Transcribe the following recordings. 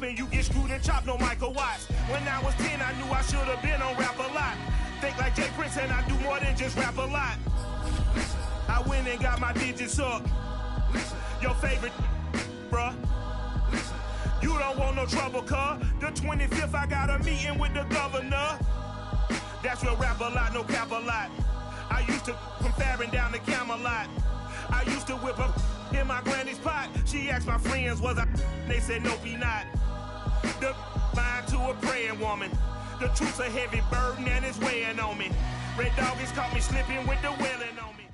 and you get screwed and chopped, no Michael Watts. When I was 10, I knew I should have been on Rap a Lot. Think like Jay Prince and I do more than just rap a lot. I went and got my digits up. Your favorite, bruh. You don't want no trouble, cuz. The 25th, I got a meeting with the governor. That's real rap a lot, no cap a lot. I used to from Farron down to Camelot. I used to whip up in my granny's pot. She asked my friends, was I? They said, no, be not. The line to a praying woman. The truth's a heavy burden and it's weighing on me. Red Doggies caught me slipping with the wailing on me.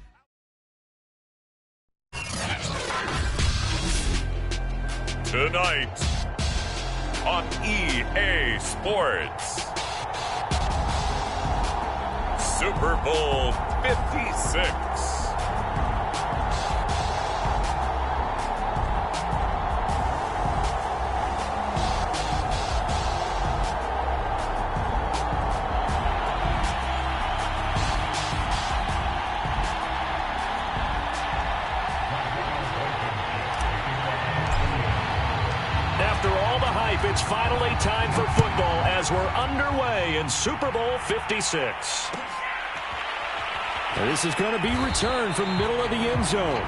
Tonight on EA Sports, Super Bowl 56. It's finally time for football as we're underway in Super Bowl 56. This is going to be returned from middle of the end zone.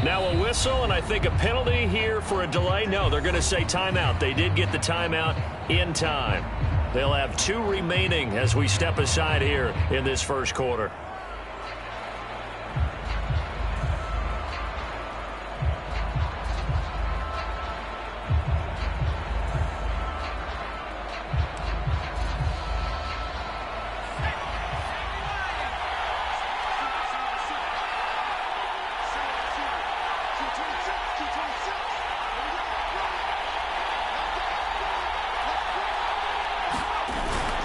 Now a whistle, and I think a penalty here for a delay. No, they're going to say timeout. They did get the timeout in time. They'll have 2 remaining as we step aside here in this first quarter.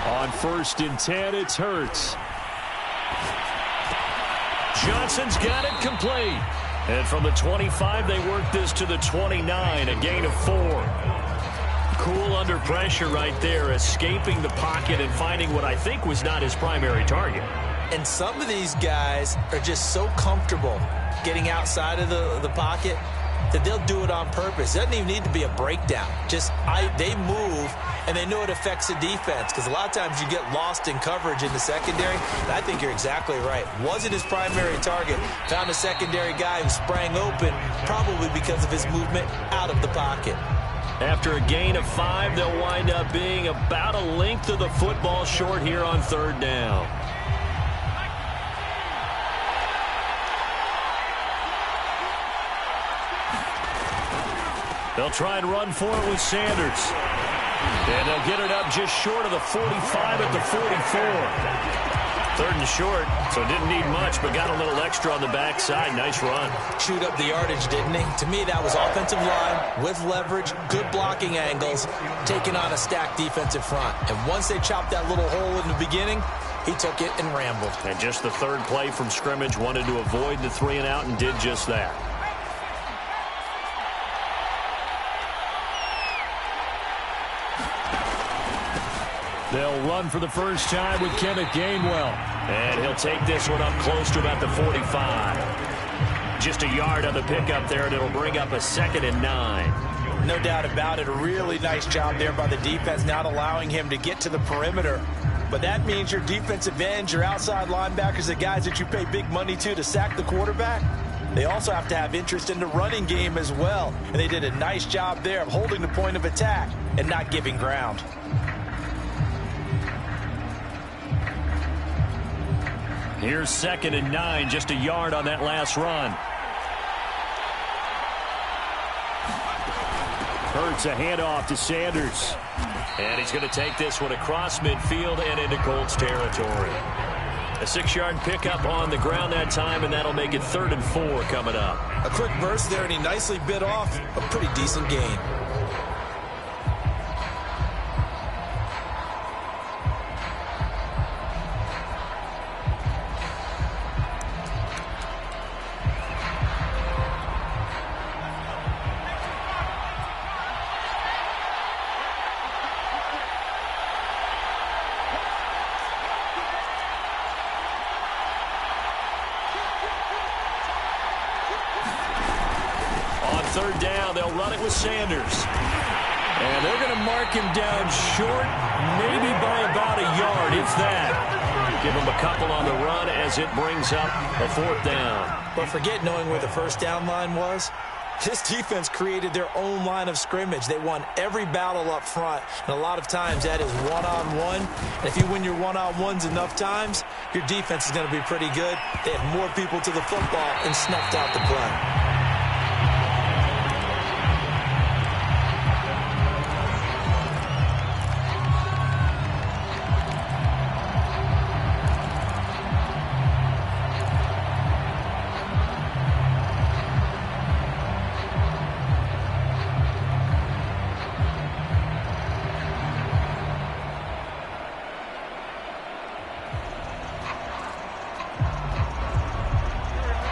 On 1st and 10, it's Hurts. Johnson's got it complete. And from the 25, they work this to the 29, a gain of 4. Cool under pressure right there, escaping the pocket and finding what I think was not his primary target. And some of these guys are just so comfortable getting outside of the pocket that they'll do it on purpose. It doesn't even need to be a breakdown. Just they move, and they know it affects the defense, because a lot of times you get lost in coverage in the secondary. And I think you're exactly right. Wasn't his primary target. Found a secondary guy who sprang open, probably because of his movement out of the pocket. After a gain of 5, they'll wind up being about a length of the football short here on 3rd down. They'll try and run for it with Sanders. And they'll get it up just short of the 45 at the 44. 3rd and short, so didn't need much, but got a little extra on the backside. Nice run. Chewed up the yardage, didn't he? To me, that was offensive line with leverage, good blocking angles, taking on a stacked defensive front. And once they chopped that little hole in the beginning, he took it and rambled. And just the 3rd play from scrimmage, wanted to avoid the 3 and out and did just that. They'll run for the first time with Kenneth Gainwell. And he'll take this one up close to about the 45. Just a yard on the pickup there, and it'll bring up a 2nd and 9. No doubt about it. A really nice job there by the defense, not allowing him to get to the perimeter. But that means your defensive ends, your outside linebackers, the guys that you pay big money to sack the quarterback, they also have to have interest in the running game as well. And they did a nice job there of holding the point of attack and not giving ground. Here's 2nd and 9, just a yard on that last run. Hurts a handoff to Sanders. And he's going to take this one across midfield and into Colts territory. A 6-yard pickup on the ground that time, and that'll make it 3rd and 4 coming up. A quick burst there, and he nicely bit off a pretty decent gain. Third down, they'll run it with Sanders. And they're going to mark him down short, maybe by about a yard, if that. Give him a couple on the run as it brings up a 4th down. But forget knowing where the first down line was. This defense created their own line of scrimmage. They won every battle up front, and a lot of times that is one-on-one. And if you win your one-on-ones enough times, your defense is going to be pretty good. They have more people to the football and snuffed out the play.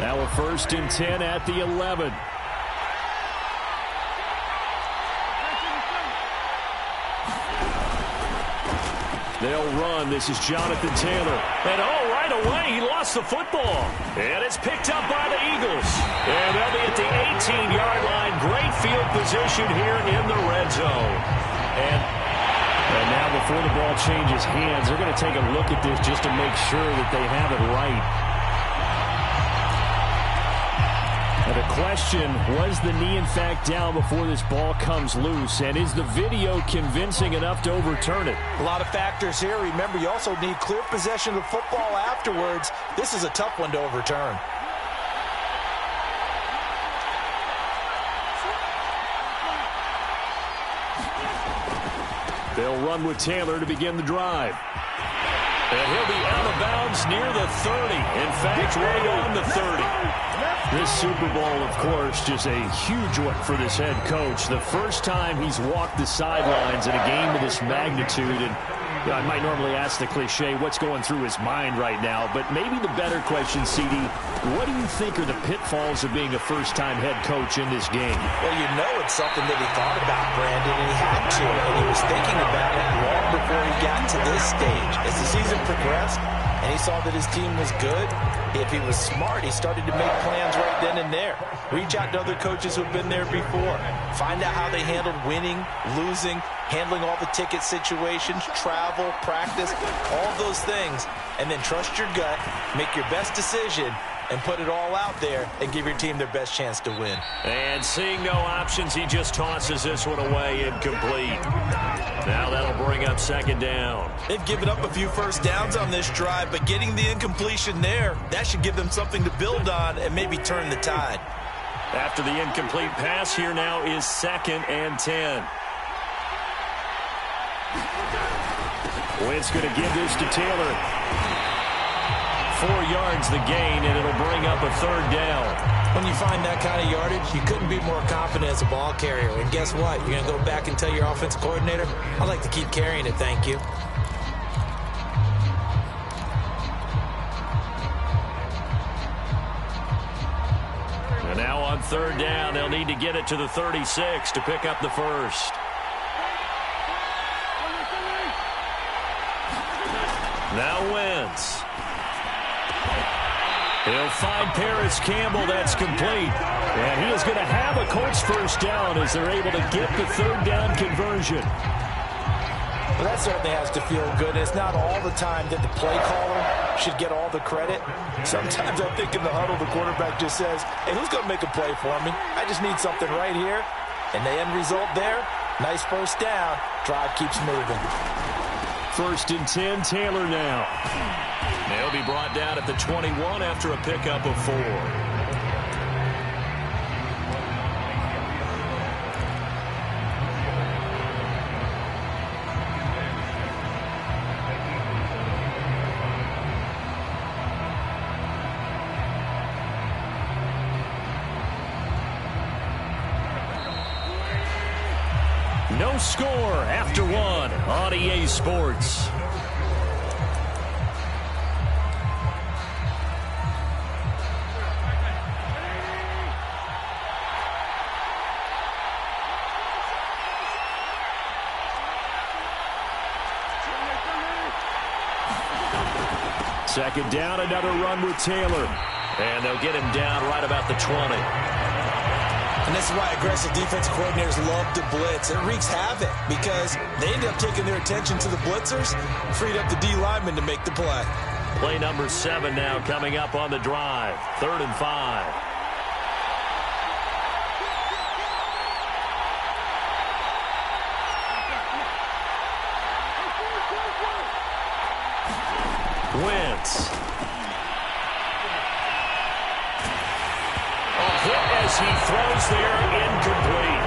Now a 1st and 10 at the 11. They'll run. This is Jonathan Taylor. And right away, he lost the football. And it's picked up by the Eagles. And they'll be at the 18-yard line. Great field position here in the red zone. And now before the ball changes hands, they're going to take a look at this just to make sure that they have it right. Now the question, was the knee in fact down before this ball comes loose? And is the video convincing enough to overturn it? A lot of factors here. Remember, you also need clear possession of the football afterwards. This is a tough one to overturn. They'll run with Taylor to begin the drive. And he'll be out of bounds near the 30. In fact, right on the 30. This Super Bowl, of course, just a huge one for this head coach. The first time he's walked the sidelines in a game of this magnitude. And I might normally ask the cliche, what's going through his mind right now? But maybe the better question, CD, what do you think are the pitfalls of being a first-time head coach in this game? Well, you know it's something that he thought about, Brandon, and he had to. And he was thinking about it long before he got to this stage. As the season progressed, and he saw that his team was good, if he was smart, he started to make plans right then and there. Reach out to other coaches who've been there before. Find out how they handled winning, losing, handling all the ticket situations, travel, practice, all those things. And then trust your gut, make your best decision, and put it all out there and give your team their best chance to win. And seeing no options, he just tosses this one away incomplete. Now that'll bring up 2nd down. They've given up a few first downs on this drive, but getting the incompletion there, that should give them something to build on and maybe turn the tide. After the incomplete pass, here now is 2nd and 10. Wentz going to give this to Taylor. 4 yards the gain, and it'll bring up a 3rd down. When you find that kind of yardage, you couldn't be more confident as a ball carrier. And guess what? You're going to go back and tell your offensive coordinator, I'd like to keep carrying it, thank you. And now on 3rd down, they'll need to get it to the 36 to pick up the first. Now Wentz. He'll find Paris Campbell. That's complete. And he is going to have a Colts first down as they're able to get the 3rd down conversion. Well, that certainly has to feel good. It's not all the time that the play caller should get all the credit. Sometimes I think in the huddle, the quarterback just says, hey, who's going to make a play for me? I just need something right here. And the end result there, nice first down. Drive keeps moving. 1st and 10, Taylor now. They'll be brought down at the 21 after a pickup of 4. No score after one on EA Sports. Second down, another run with Taylor. And they'll get him down right about the 20. And this is why aggressive defensive coordinators love to blitz. It wreaks havoc because they end up taking their attention to the blitzers, freed up the D lineman to make the play. Play number 7 now coming up on the drive. 3rd and 5. Wentz. A hit as he throws there, incomplete.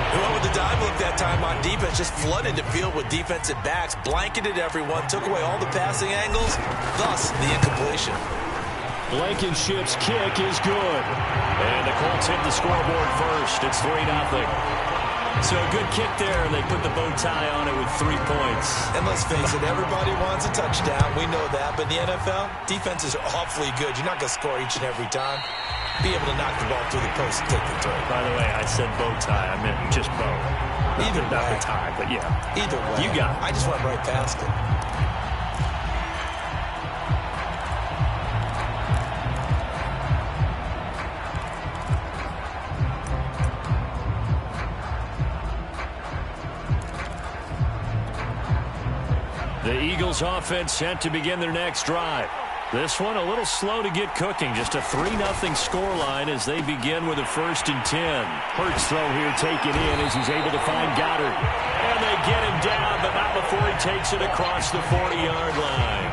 He went with the dive look that time on defense, just flooded the field with defensive backs, blanketed everyone, took away all the passing angles, thus the incompletion. Blankenship's kick is good. And the Colts hit the scoreboard first. It's 3-0. So a good kick there, and they put the bow tie on it with 3 points. And let's face it, everybody wants a touchdown. We know that. But in the NFL, defenses are awfully good. You're not going to score each and every time. Be able to knock the ball through the post and take the throw. By the way, I said bow tie. I meant just bow. Either way. Not the tie, but yeah. Either way. You got it. I just went right past it. The Eagles offense set to begin their next drive. This one a little slow to get cooking. Just a 3-0 scoreline as they begin with a 1st and 10. Hurts throw here taken in as he's able to find Goddard. And they get him down, but not before he takes it across the 40-yard line.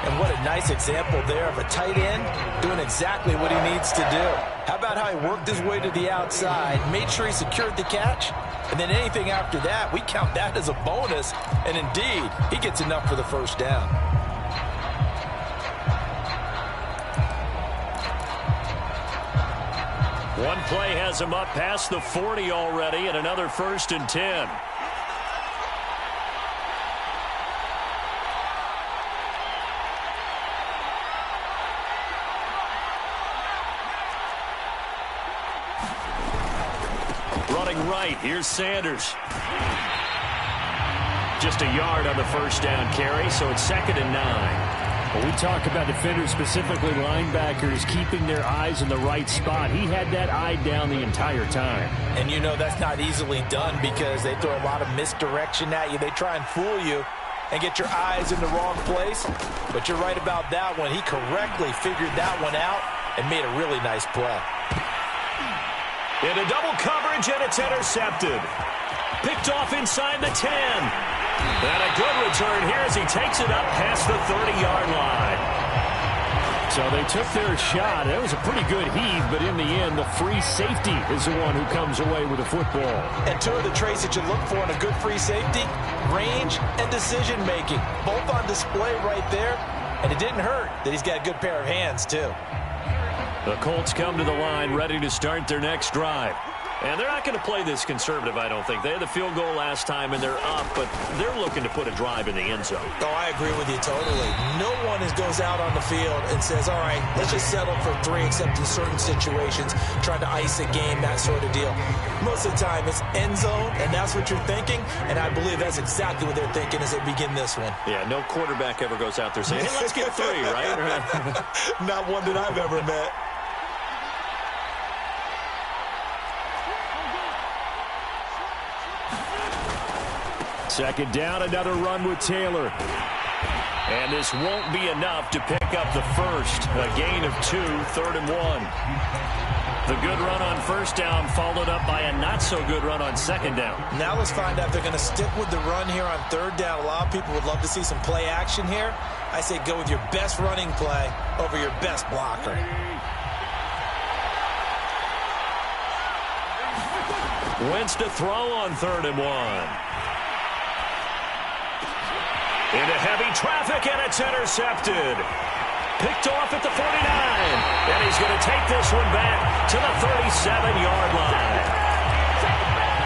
And what a nice example there of a tight end doing exactly what he needs to do. How about how he worked his way to the outside, made sure he secured the catch, and then anything after that, we count that as a bonus. And indeed, he gets enough for the 1st down. One play has him up past the 40 already, and another 1st and 10. Running right, here's Sanders. Just a yard on the 1st down carry, so it's 2nd and 9. When we talk about defenders, specifically linebackers, keeping their eyes in the right spot, he had that eye down the entire time. And you know that's not easily done because they throw a lot of misdirection at you. They try and fool you and get your eyes in the wrong place. But you're right about that one. He correctly figured that one out and made a really nice play. Into double coverage, and it's intercepted. Picked off inside the 10. And a good return here as he takes it up past the 30-yard line. So they took their shot. It was a pretty good heave, but in the end, the free safety is the one who comes away with the football. And 2 of the traits that you look for in a good free safety, range and decision-making, both on display right there. And it didn't hurt that he's got a good pair of hands, too. The Colts come to the line ready to start their next drive. And they're not going to play this conservative, I don't think. They had the field goal last time, and they're up, but they're looking to put a drive in the end zone. Oh, I agree with you totally. No one goes out on the field and says, all right, let's just settle for 3, except in certain situations, trying to ice a game, that sort of deal. Most of the time, it's end zone, and that's what you're thinking, and I believe that's exactly what they're thinking as they begin this one. Yeah, no quarterback ever goes out there saying, hey, let's get 3, right? Not one that I've ever met. Second down, another run with Taylor. And this won't be enough to pick up the 1st. A gain of 2, 3rd and 1. The good run on 1st down followed up by a not-so-good run on 2nd down. Now let's find out if they're going to stick with the run here on 3rd down. A lot of people would love to see some play action here. I say go with your best running play over your best blocker. Wentz to throw on 3rd and 1. Into heavy traffic, and it's intercepted. Picked off at the 49. And he's going to take this one back to the 37-yard line.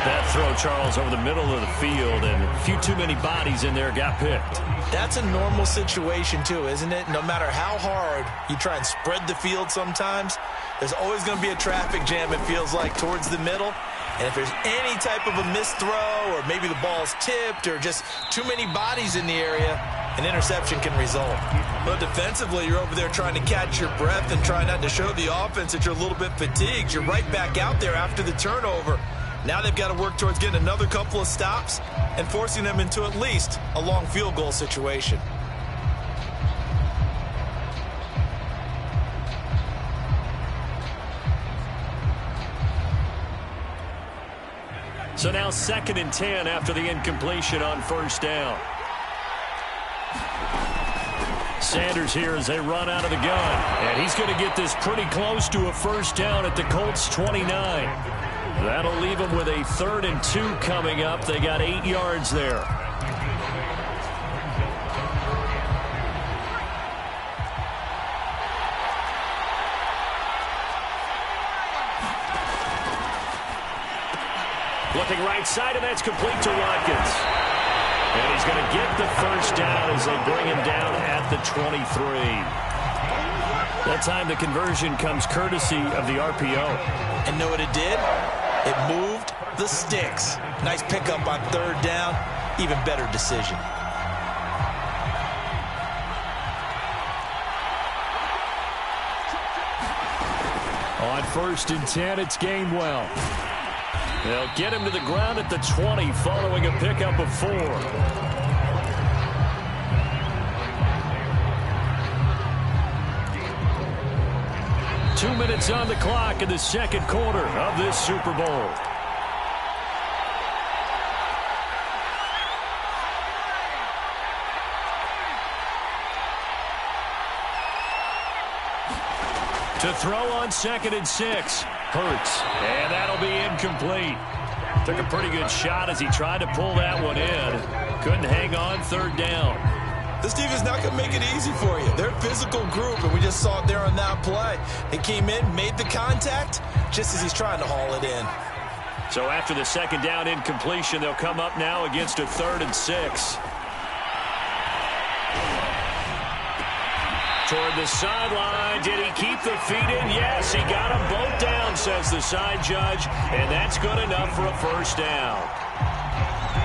That throw, Charles, over the middle of the field, and a few too many bodies in there got picked. That's a normal situation, too, isn't it? No matter how hard you try and spread the field sometimes, there's always going to be a traffic jam, it feels like, towards the middle. And if there's any type of a missed throw, or maybe the ball's tipped, or just too many bodies in the area, an interception can result. But defensively, you're over there trying to catch your breath and try not to show the offense that you're a little bit fatigued. You're right back out there after the turnover. Now they've got to work towards getting another couple of stops and forcing them into at least a long field goal situation. So now 2nd and 10 after the incompletion on first down. Sanders here as they run out of the gun. And he's going to get this pretty close to a first down at the Colts 29. That'll leave them with a 3rd and 2 coming up. They got 8 yards there. Looking right side, and that's complete to Watkins. And he's going to get the first down as they bring him down at the 23. That time the conversion comes courtesy of the RPO. And know what it did? It moved the sticks. Nice pickup on 3rd down. Even better decision. On 1st and 10, it's Gainwell. They'll get him to the ground at the 20 following a pickup of 4. 2 minutes on the clock in the 2nd quarter of this Super Bowl. To throw on 2nd and 6. Hurts, and that'll be incomplete. Took a pretty good shot as he tried to pull that one in. Couldn't hang on 3rd down. This defense not going to make it easy for you. They're a physical group, and we just saw it there on that play. They came in, made the contact, just as he's trying to haul it in. So after the 2nd down incompletion, they'll come up now against a 3rd and 6. Toward the sideline. Did he keep the feet in? Yes, he got them both down, says the side judge, and that's good enough for a first down.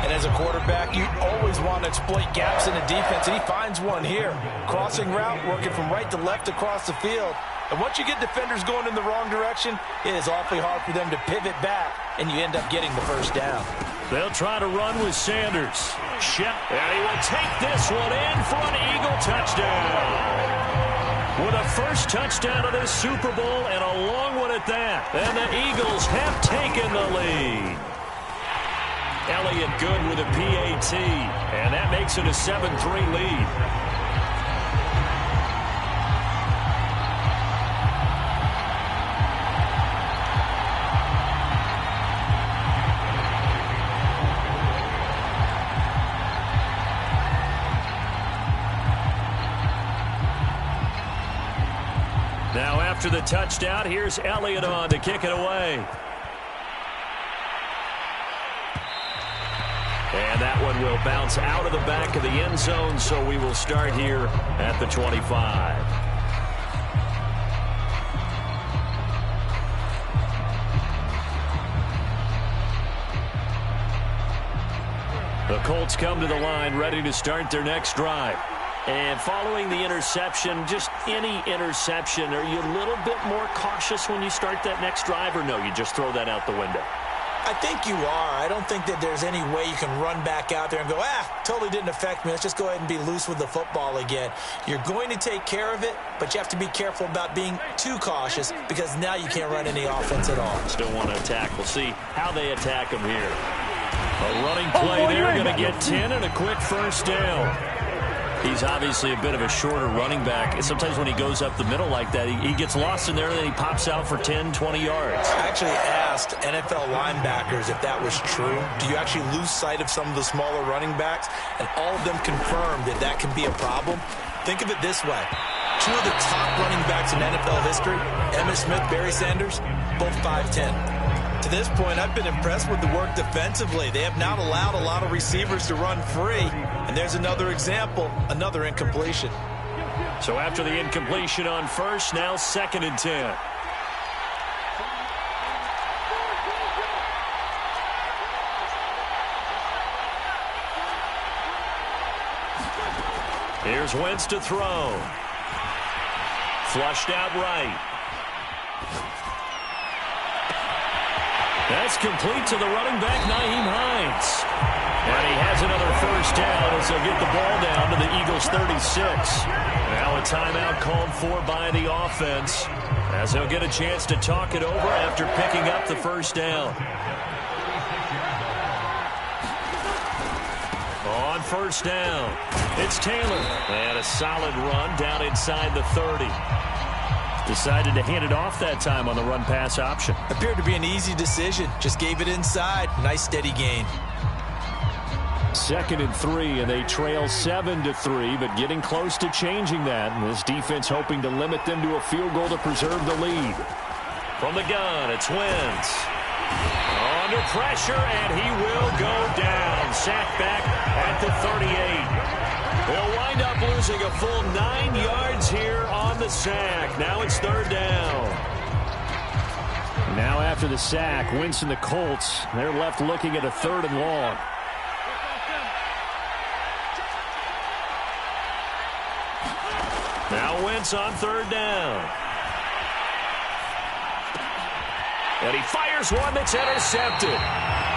And as a quarterback, you always want to exploit gaps in the defense, and he finds one here. Crossing route, working from right to left across the field. And once you get defenders going in the wrong direction, it is awfully hard for them to pivot back, and you end up getting the first down. They'll try to run with Sanders. And he will take this one in for an Eagle touchdown. With a first touchdown of this Super Bowl, and a long one at that. And the Eagles have taken the lead. Elliott good with a PAT, and that makes it a 7-3 lead. Now after the touchdown, here's Elliott on to kick it away. And that one will bounce out of the back of the end zone, so we will start here at the 25. The Colts come to the line ready to start their next drive. And following the interception, just any interception, are you a little bit more cautious when you start that next drive, or no, you just throw that out the window? I think you are. I don't think that there's any way you can run back out there and go, totally didn't affect me. Let's just go ahead and be loose with the football again. You're going to take care of it, but you have to be careful about being too cautious because now you can't run any offense at all. Still want to attack. We'll see how they attack them here. A running play there, going to get 10 and a quick first down. He's obviously a bit of a shorter running back. Sometimes when he goes up the middle like that, he gets lost in there, and then he pops out for 10, 20 yards. I actually asked NFL linebackers if that was true. Do you actually lose sight of some of the smaller running backs? And all of them confirmed that that can be a problem. Think of it this way. Two of the top running backs in NFL history, Emmitt Smith, Barry Sanders, both 5'10". To this point, I've been impressed with the work defensively. They have not allowed a lot of receivers to run free. And there's another example, another incompletion. So after the incompletion on first, now 2nd and 10. Here's Wentz to throw. Flushed out right. That's complete to the running back, Nyheim Hines. And he has another first down as they'll get the ball down to the Eagles' 36. Now a timeout called for by the offense as they'll get a chance to talk it over after picking up the first down. On first down, it's Taylor. And a solid run down inside the 30. Decided to hand it off that time on the run-pass option. Appeared to be an easy decision. Just gave it inside. Nice steady gain. 2nd and 3, and they trail 7-3, but getting close to changing that. And this defense hoping to limit them to a field goal to preserve the lead. From the gun, it's Wentz. Under pressure, and he will go down. Sacked back at the 38. They'll wind up losing a full 9 yards here on the sack. Now it's 3rd down. Now after the sack, Wentz and the Colts, they're left looking at a 3rd and long. Now Wentz on 3rd down. And he fires one that's intercepted.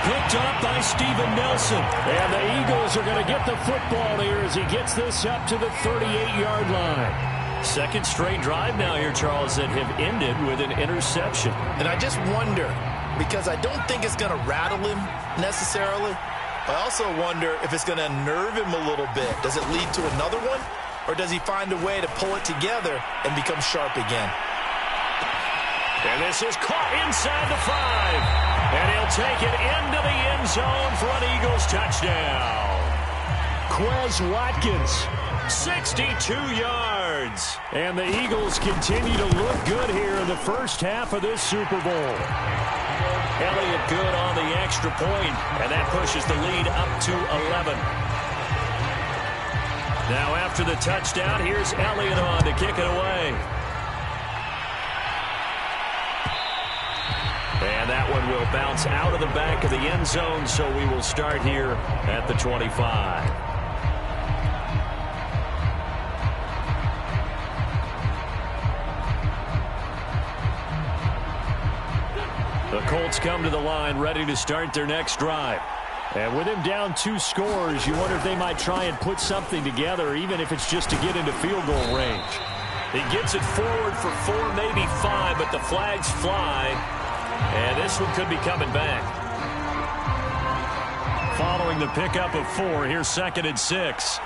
Picked up by Steven Nelson. And the Eagles are going to get the football here as he gets this up to the 38-yard line. 2nd straight drive now here, Charles, that have ended with an interception. And I just wonder, because I don't think it's going to rattle him necessarily. I also wonder if it's going to unnerve him a little bit. Does it lead to another one? Or does he find a way to pull it together and become sharp again? And this is caught inside the 5. And he'll take it into the end zone for an Eagles touchdown. Quez Watkins. 62 yards. And the Eagles continue to look good here in the first half of this Super Bowl. Elliott good on the extra point, and that pushes the lead up to 11. Now after the touchdown, here's Elliott on to kick it away. And that one will bounce out of the back of the end zone, so we will start here at the 25. The Colts come to the line ready to start their next drive. And with him down 2 scores, you wonder if they might try and put something together, even if it's just to get into field goal range. He gets it forward for 4, maybe 5, but the flags fly. And this one could be coming back. Following the pickup of 4, here's 2nd and 6.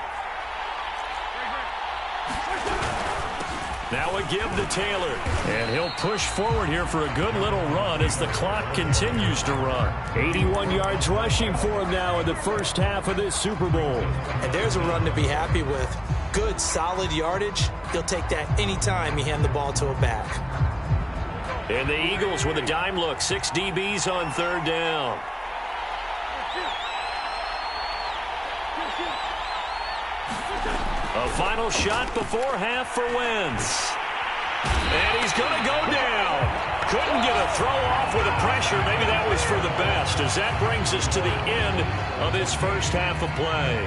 Now a give to Taylor. And he'll push forward here for a good little run as the clock continues to run. 81 yards rushing for him now in the first half of this Super Bowl. And there's a run to be happy with. Good, solid yardage. He'll take that anytime you hand the ball to a back. And the Eagles with a dime look. 6 DBs on 3rd down. A final shot before half for Wentz. And he's going to go down. Couldn't get a throw off with the pressure. Maybe that was for the best, as that brings us to the end of this first half of play.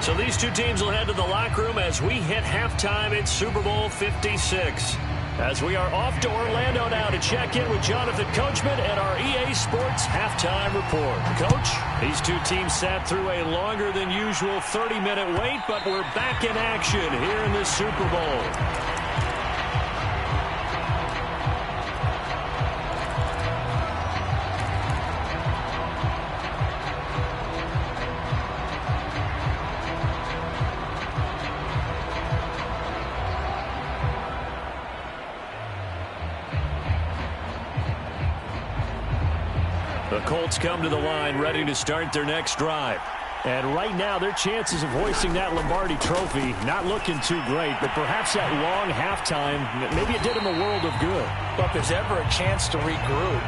So these two teams will head to the locker room as we hit halftime in Super Bowl 56. As we are off to Orlando now to check in with Jonathan Coachman and our EA Sports Halftime Report. Coach, these two teams sat through a longer than usual 30-minute wait, but we're back in action here in this Super Bowl. The Colts come to the line ready to start their next drive. And right now, their chances of hoisting that Lombardi trophy not looking too great, but perhaps that long halftime, maybe it did them a world of good. But if there's ever a chance to regroup,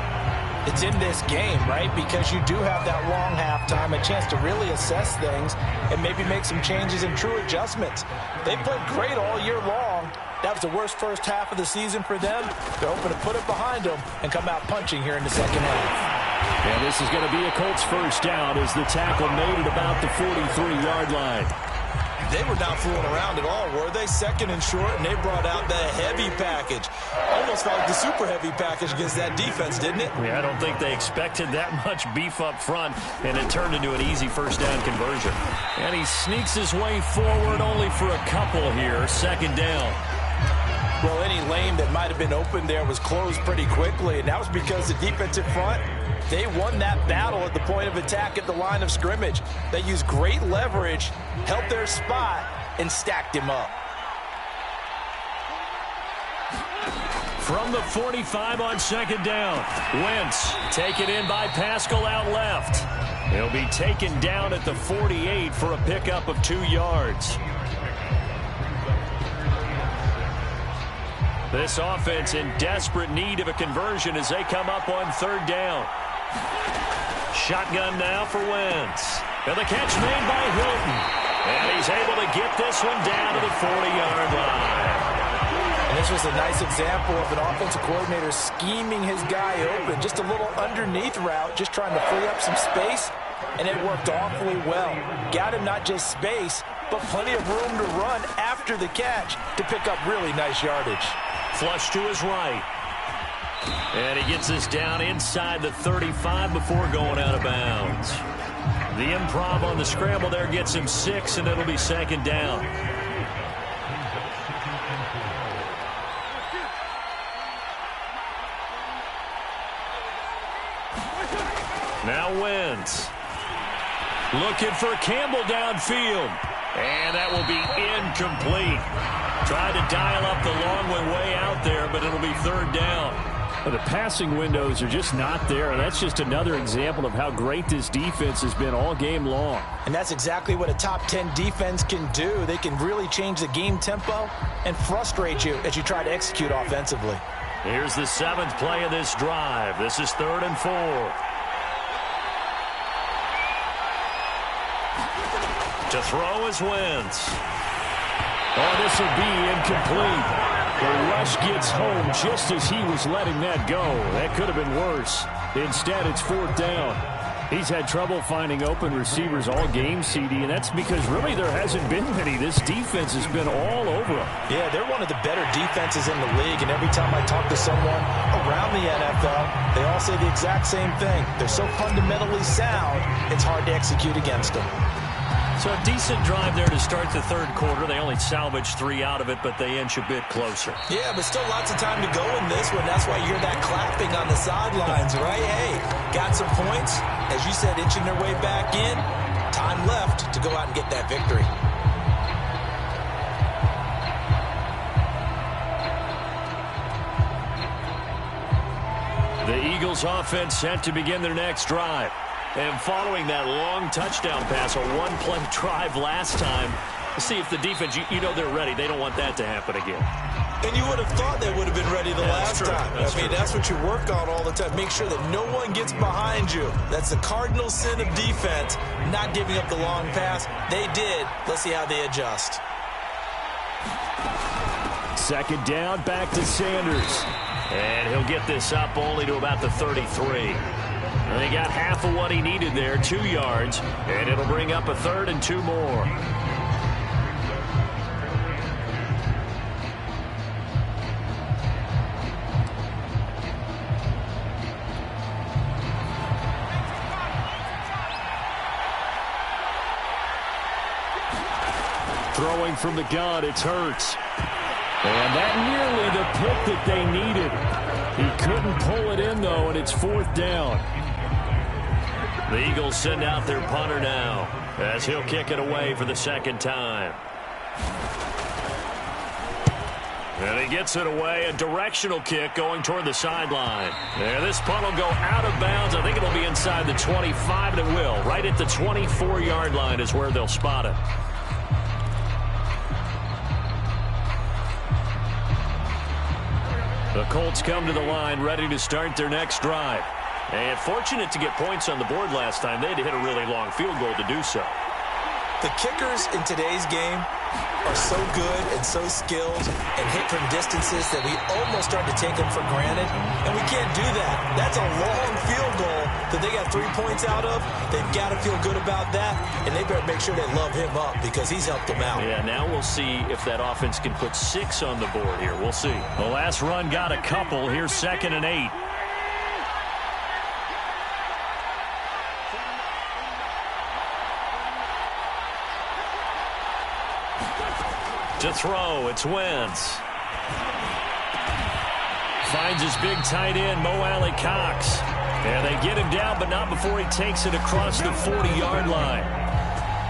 It's in this game, right? Because you do have that long halftime, a chance to really assess things and maybe make some changes and true adjustments. They played great all year long. That was the worst first half of the season for them. They're hoping to put it behind them and come out punching here in the second half. And this is going to be a Colts first down as the tackle made at about the 43-yard line. They were not fooling around at all, were they? Second and short, and they brought out the heavy package. Almost felt like the super heavy package against that defense, didn't it? Yeah, I don't think they expected that much beef up front, and it turned into an easy first down conversion. And he sneaks his way forward only for a couple here. Second down. Well, any lane that might have been open there was closed pretty quickly, and that was because the defensive front, they won that battle at the point of attack at the line of scrimmage. They used great leverage, held their spot, and stacked him up. From the 45 on second down, Wentz taken in by Pascal out left. He'll be taken down at the 48 for a pickup of 2 yards. This offense in desperate need of a conversion as they come up on third down. Shotgun now for Wentz. And the catch made by Hilton. And he's able to get this one down to the 40-yard line. And this was a nice example of an offensive coordinator scheming his guy open. Just a little underneath route, just trying to free up some space. And it worked awfully well. Got him not just space, but plenty of room to run after the catch to pick up really nice yardage. Flush to his right. And he gets this down inside the 35 before going out of bounds. The improv on the scramble there gets him 6, and it'll be second down. Now Wentz. Looking for Campbell downfield. And that will be incomplete. Tried to dial up the long way out there, but it'll be third down. The passing windows are just not there. That's just another example of how great this defense has been all game long. And that's exactly what a top 10 defense can do. They can really change the game tempo and frustrate you as you try to execute offensively. Here's the 7th play of this drive. This is 3rd and 4. To throw is Wentz. Oh, this will be incomplete. The rush gets home just as he was letting that go. That could have been worse. Instead, it's 4th down. He's had trouble finding open receivers all game, CD, and that's because really there hasn't been many. This defense has been all over him. Yeah, they're one of the better defenses in the league, and every time I talk to someone around the NFL, they all say the exact same thing. They're so fundamentally sound, it's hard to execute against them. So a decent drive there to start the third quarter. They only salvaged 3 out of it, but they inch a bit closer. Yeah, but still lots of time to go in this one. That's why you hear that clapping on the sidelines, right? Hey, got some points. As you said, inching their way back in. Time left to go out and get that victory. The Eagles offense set to begin their next drive. And following that long touchdown pass, a one-play drive last time, see if the defense, you know they're ready. They don't want that to happen again. And you would have thought they would have been ready the last time. I mean, that's what you work on all the time. Make sure that no one gets behind you. That's the cardinal sin of defense, not giving up the long pass. They did. Let's see how they adjust. Second down, back to Sanders. And he'll get this up only to about the 33. And they got half of what he needed there, 2 yards, and it'll bring up a 3rd and 2 more. Throwing from the gun, it's Hurts. And that nearly the pick that they needed. He couldn't pull it in, though, and it's 4th down. The Eagles send out their punter now as he'll kick it away for the second time. And he gets it away, a directional kick going toward the sideline. And this punt will go out of bounds. I think it'll be inside the 25, and it will. Right at the 24-yard line is where they'll spot it. The Colts come to the line ready to start their next drive. And fortunate to get points on the board last time. They had to hit a really long field goal to do so. The kickers in today's game are so good and so skilled and hit from distances that we almost start to take them for granted, and we can't do that. That's a long field goal that they got 3 points out of. They've got to feel good about that, and they better make sure they love him up because he's helped them out. Yeah, now we'll see if that offense can put 6 on the board here. We'll see. The last run got a couple. Here's 2nd and 8. To throw, it's Wentz. Finds his big tight end, Mo Alley-Cox. And they get him down, but not before he takes it across the 40-yard line.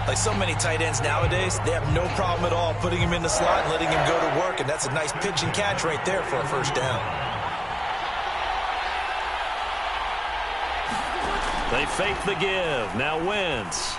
Like so many tight ends nowadays, they have no problem at all putting him in the slot and letting him go to work, and that's a nice pitch and catch right there for a first down. They fake the give. Now Wentz.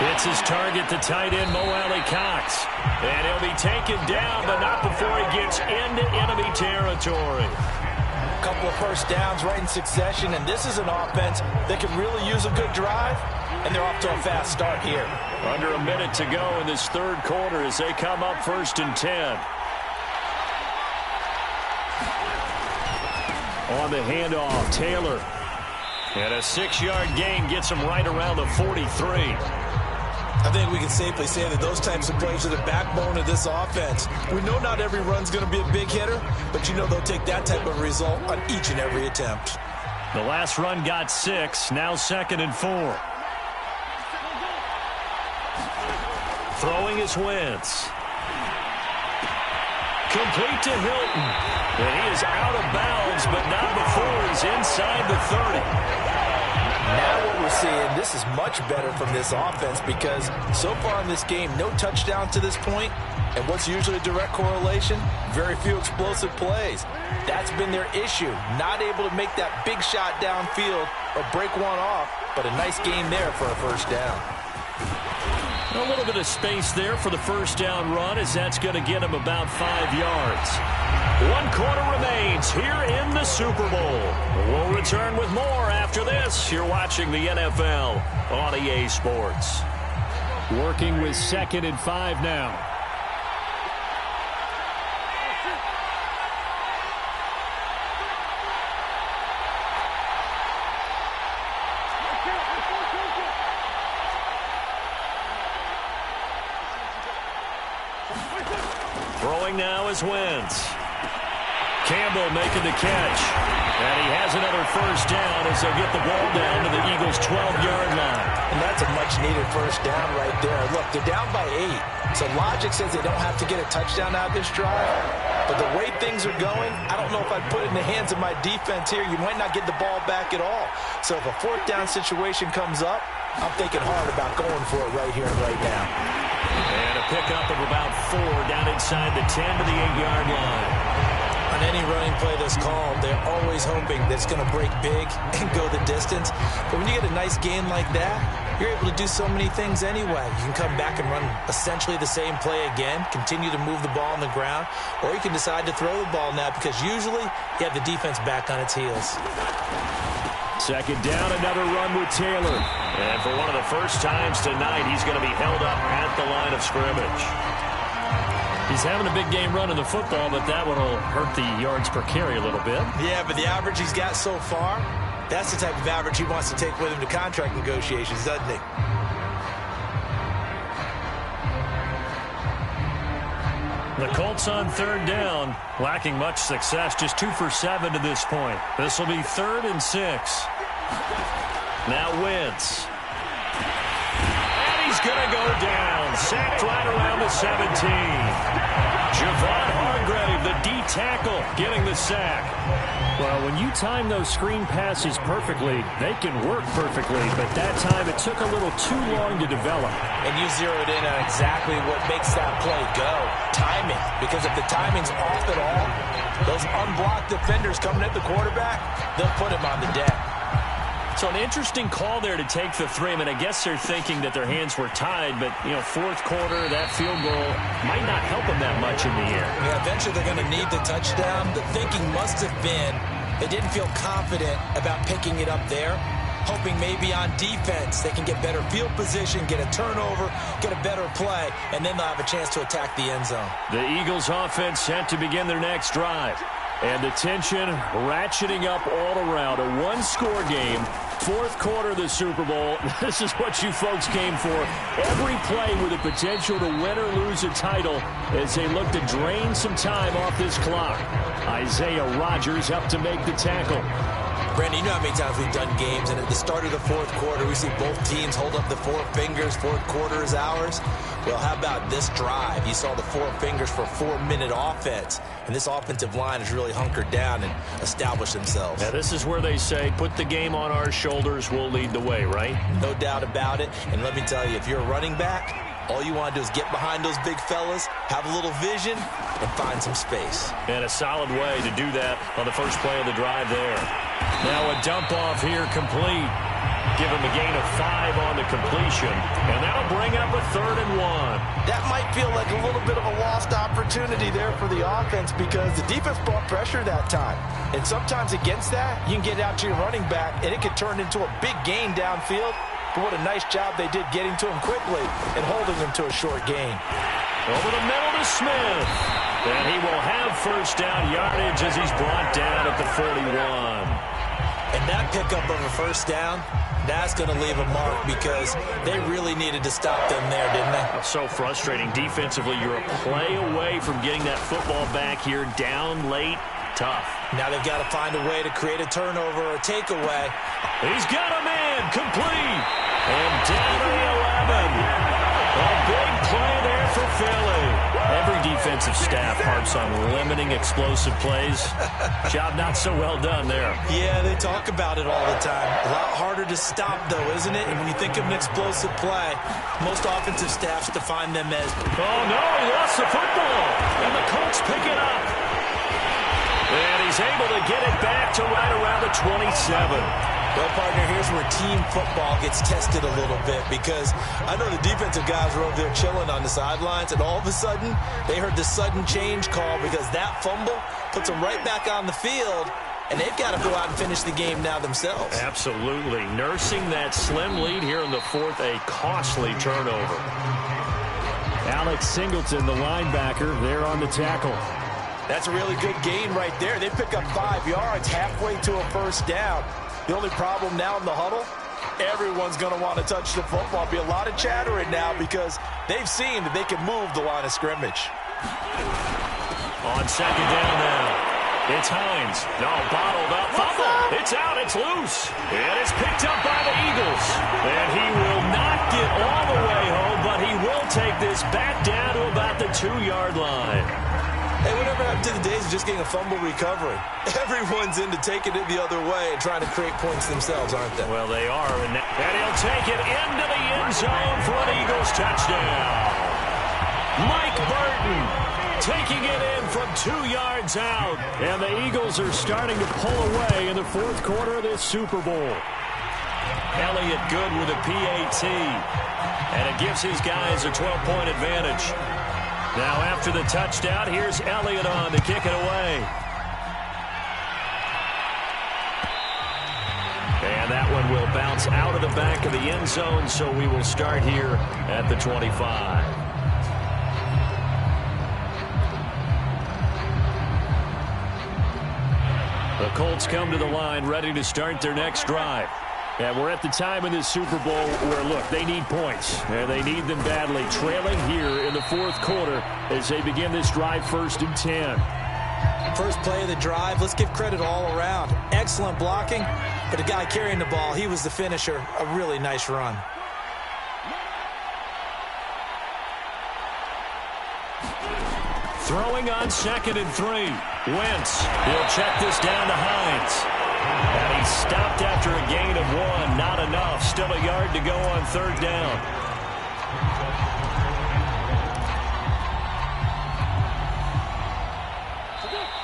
It's his target, the tight end, Mo Alley-Cox. And he'll be taken down, but not before he gets into enemy territory. A couple of first downs right in succession, and this is an offense that can really use a good drive, and they're off to a fast start here. Under a minute to go in this third quarter as they come up 1st and 10. On the handoff, Taylor. And a 6-yard gain gets him right around the 43. I think we can safely say that those types of plays are the backbone of this offense. We know not every run's going to be a big hitter, but you know they'll take that type of result on each and every attempt. The last run got 6, now 2nd and 4. Throwing is Wentz. Complete to Hilton. And he is out of bounds, but not before he's inside the 30. Now what we're seeing, this is much better from this offense because so far in this game, no touchdown to this point, and what's usually a direct correlation? Very few explosive plays. That's been their issue, not able to make that big shot downfield or break one off, but a nice game there for a first down. A little bit of space there for the first down run as that's going to get him about 5 yards. 1 quarter remains here in the Super Bowl. We'll return with more after this. You're watching the NFL on EA Sports. Working with 2nd and 5 now. Throwing now is Wentz. Campbell making the catch. And he has another first down as they'll get the ball down to the Eagles' 12-yard line. And that's a much-needed first down right there. Look, they're down by 8. So logic says they don't have to get a touchdown out of this drive. But the way things are going, I don't know if I'd put it in the hands of my defense here. You might not get the ball back at all. So if a 4th down situation comes up, I'm thinking hard about going for it right here and right now. And a pickup of about 4 down inside the 10 to the 8-yard line. On any running play that's called, they're always hoping that it's going to break big and go the distance. But when you get a nice gain like that, you're able to do so many things anyway. You can come back and run essentially the same play again, continue to move the ball on the ground, or you can decide to throw the ball now because usually you have the defense back on its heels. 2nd down, another run with Taylor. And for one of the first times tonight, he's going to be held up at the line of scrimmage. He's having a big game running the football, but that one will hurt the yards per carry a little bit. Yeah, but the average he's got so far, that's the type of average he wants to take with him to contract negotiations, doesn't he? The Colts on 3rd down, lacking much success, just 2 for 7 to this point. This will be 3rd and 6. Now Wentz. And he's going to go down. Sacked right around the 17. Javon Hargrave, the D-tackle, getting the sack. Well, when you time those screen passes perfectly, they can work perfectly, but that time it took a little too long to develop. And you zeroed in on exactly what makes that play go. Timing. Because if the timing's off at all, those unblocked defenders coming at the quarterback, they'll put him on the deck. So an interesting call there to take the 3. I mean, I guess they're thinking that their hands were tied, but, you know, 4th quarter, that field goal might not help them that much in the air. Yeah, eventually they're going to need the touchdown. The thinking must have been They didn't feel confident about picking it up there, hoping maybe on defense they can get better field position, get a turnover, get a better play, and then they'll have a chance to attack the end zone. The Eagles offense set to begin their next drive. And the tension ratcheting up all around. A one-score game, fourth quarter of the Super Bowl. This is what you folks came for. Every play with the potential to win or lose a title as they look to drain some time off this clock. Isaiah Rodgers up to make the tackle. Brandon, you know how many times we've done games, and at the start of the fourth quarter, we see both teams hold up the four fingers, fourth quarter is ours. Well, how about this drive? You saw the four fingers for a 4-minute offense, and this offensive line has really hunkered down and established themselves. Now, this is where they say, put the game on our shoulders, we'll lead the way, right? No doubt about it, and let me tell you, if you're a running back, all you want to do is get behind those big fellas, have a little vision, and find some space. And a solid way to do that on the first play of the drive there. Now a dump off here complete. Give him a gain of 5 on the completion, and that'll bring up a 3rd and 1. That might feel like a little bit of a lost opportunity there for the offense because the defense brought pressure that time. And sometimes against that, you can get out to your running back, and it could turn into a big gain downfield. But what a nice job they did getting to him quickly and holding him to a short gain. Over the middle to Smith. And he will have first down yardage as he's brought down at the 41. And that pickup of a first down, that's going to leave a mark because they really needed to stop them there, didn't they? So frustrating. Defensively, you're a play away from getting that football back here down late. Tough. Now they've got to find a way to create a turnover or a takeaway. He's got a man complete. And down to the 11. A big play there for Philly. Every defensive staff harps on limiting explosive plays. Job not so well done there. Yeah, they talk about it all the time. A lot harder to stop, though, isn't it? And when you think of an explosive play, most offensive staffs define them as... Oh, no, he lost the football. And the Colts pick it up. And he's able to get it back to right around the 27. Well, partner, here's where team football gets tested a little bit because I know the defensive guys were over there chilling on the sidelines, and all of a sudden, they heard the sudden change call because that fumble puts them right back on the field, and they've got to go out and finish the game now themselves. Absolutely. Nursing that slim lead here in the fourth, a costly turnover. Alex Singleton, the linebacker, there on the tackle. That's a really good gain right there. They pick up 5 yards halfway to a first down. The only problem now in the huddle, everyone's going to want to touch the football. Be a lot of chattering now because they've seen that they can move the line of scrimmage. On second down now. It's Hines. No, bottled up. Fumble. It's out. It's loose. And it's picked up by the Eagles. And he will not get all the way home, but he will take this back down to about the 2-yard line. Hey, whatever happened to the days of just getting a fumble recovery? Everyone's into taking it the other way and trying to create points themselves, aren't they? Well, they are. And he'll take it into the end zone for an Eagles touchdown. Mike Burton taking it in from 2 yards out. And the Eagles are starting to pull away in the fourth quarter of this Super Bowl. Elliott good with a PAT. And it gives his guys a 12-point advantage. Now after the touchdown, here's Elliott on to kick it away. And that one will bounce out of the back of the end zone, so we will start here at the 25. The Colts come to the line ready to start their next drive. And we're at the time in this Super Bowl where, look, they need points. And they need them badly. Trailing here in the fourth quarter as they begin this drive 1st and 10. First play of the drive, let's give credit all around. Excellent blocking, but the guy carrying the ball, he was the finisher. A really nice run. Throwing on 2nd and 3. Wentz. He'll check this down to Hines. And he stopped after a gain of 1. Not enough. Still a yard to go on 3rd down.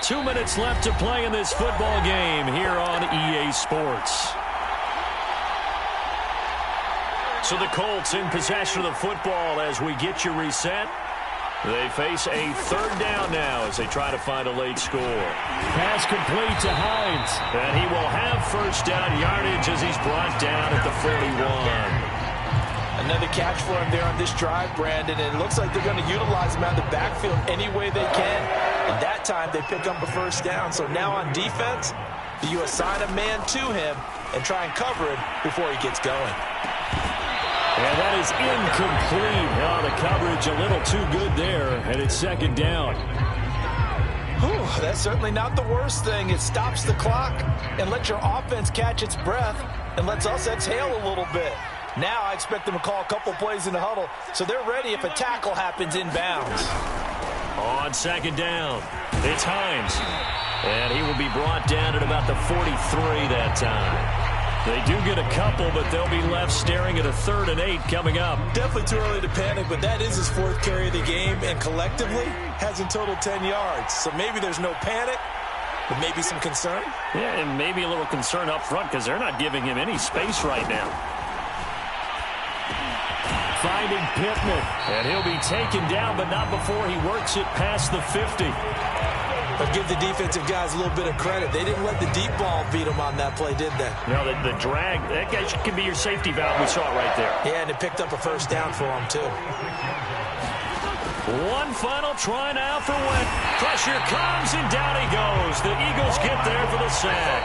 Two minutes left to play in this football game here on EA Sports. So the Colts in possession of the football as we get you reset. They face a third down now as they try to find a late score. Pass complete to Hines. And he will have first down yardage as he's brought down at the 41. Another catch for him there on this drive, Brandon, and it looks like they're going to utilize him out of the backfield any way they can. And that time, they pick up a first down. So now on defense, you assign a man to him and try and cover him before he gets going. And that is incomplete. Oh, the coverage a little too good there, and it's second down. Whew, that's certainly not the worst thing. It stops the clock and lets your offense catch its breath and lets us exhale a little bit. Now I expect them to call a couple plays in the huddle, so they're ready if a tackle happens inbounds. On second down, it's Hines. And he will be brought down at about the 43 that time. They do get a couple, but they'll be left staring at a 3rd and 8 coming up. Definitely too early to panic, but that is his 4th carry of the game, and collectively has in total 10 yards. So maybe there's no panic, but maybe some concern. Yeah, and maybe a little concern up front because they're not giving him any space right now. Finding Pittman. And he'll be taken down, but not before he works it past the 50. But give the defensive guys a little bit of credit. They didn't let the deep ball beat them on that play, did they? No, the drag, that guy can be your safety valve. We saw it right there. Yeah, and it picked up a first down for him, too. One final try now for Wentz. Pressure comes, and down he goes. The Eagles get there for the sack.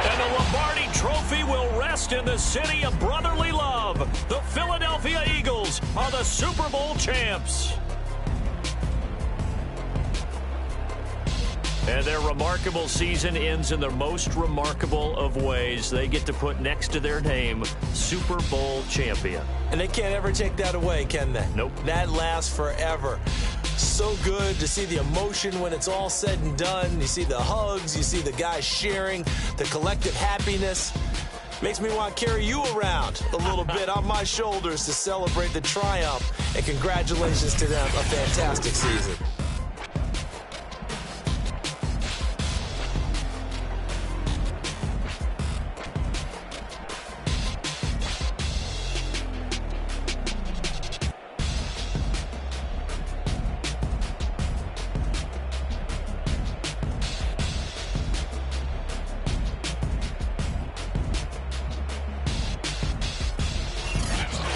And the Lombardi Trophy will rest in the city of brotherly love. The Philadelphia Eagles are the Super Bowl champs. And their remarkable season ends in the most remarkable of ways. They get to put next to their name, Super Bowl champion. And they can't ever take that away, can they? Nope. That lasts forever. So good to see the emotion when it's all said and done. You see the hugs, you see the guys sharing, the collective happiness. Makes me want to carry you around a little bit on my shoulders to celebrate the triumph. And congratulations to them, a fantastic season.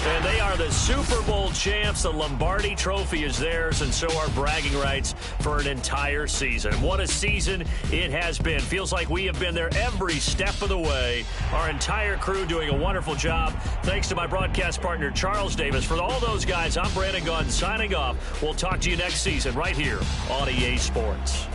And they are the Super Bowl champs. The Lombardi Trophy is theirs, and so are bragging rights for an entire season. What a season it has been. Feels like we have been there every step of the way. Our entire crew doing a wonderful job. Thanks to my broadcast partner, Charles Davis. For all those guys, I'm Brandon Gunn signing off. We'll talk to you next season right here on EA Sports.